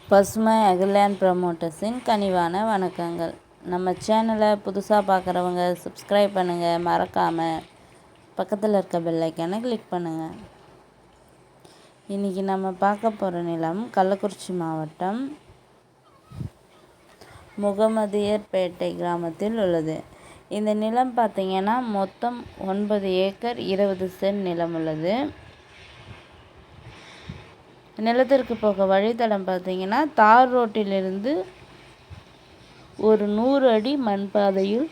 பசுமை அகிர்லேண்ட் ப்ரமோட்டர்ஸின் கனிவான வணக்கங்கள். நம்ம சேனலை புதுசாக பார்க்குறவங்க சப்ஸ்கிரைப் பண்ணுங்கள், மறக்காமல் பக்கத்தில் இருக்க பெல் ஐக்கானை கிளிக் பண்ணுங்கள். இன்றைக்கி நம்ம பார்க்க போகிற நிலம் கள்ளக்குறிச்சி மாவட்டம் முகமதியர்பேட்டை கிராமத்தில் உள்ளது. இந்த நிலம் பார்த்திங்கன்னா மொத்தம் 9 ஏக்கர் 20 சென்ட் நிலம் உள்ளது. நிலத்திற்கு போக வழித்தடம் பார்த்திங்கன்னா தார் ரோட்டிலிருந்து ஒரு 100 அடி மண் பாதையில்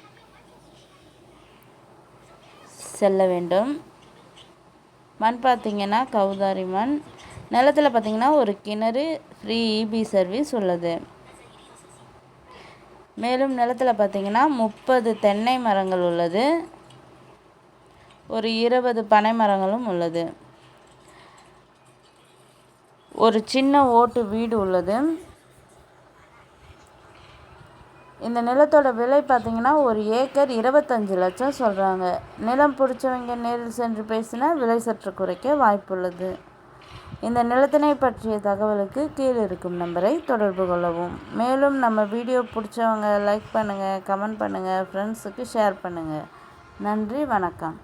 செல்ல வேண்டும். மண் பார்த்திங்கன்னா கவுதாரி மண். நிலத்தில் பார்த்திங்கன்னா ஒரு கிணறு, ஃப்ரீ இபி சர்வீஸ் உள்ளது. மேலும் நிலத்தில் பார்த்திங்கன்னா 30 தென்னை மரங்கள் உள்ளது. ஒரு 20 பனை மரங்களும் உள்ளது. ஒரு சின்ன ஓட்டு வீடு உள்ளது. இந்த நிலத்தோட விலை பார்த்திங்கன்னா ஒரு ஏக்கர் 25 லட்சம் சொல்கிறாங்க. நிலம் பிடிச்சவங்க நேரில் சென்று பேசினா விலை சற்று குறைக்க வாய்ப்புள்ளது. இந்த நிலத்தினை பற்றிய தகவலுக்கு கீழே இருக்கும் நம்பரை தொடர்பு கொள்ளவும். மேலும் நம்ம வீடியோ பிடிச்சவங்க லைக் பண்ணுங்கள், கமெண்ட் பண்ணுங்கள், ஃப்ரெண்ட்ஸுக்கு ஷேர் பண்ணுங்கள். நன்றி, வணக்கம்.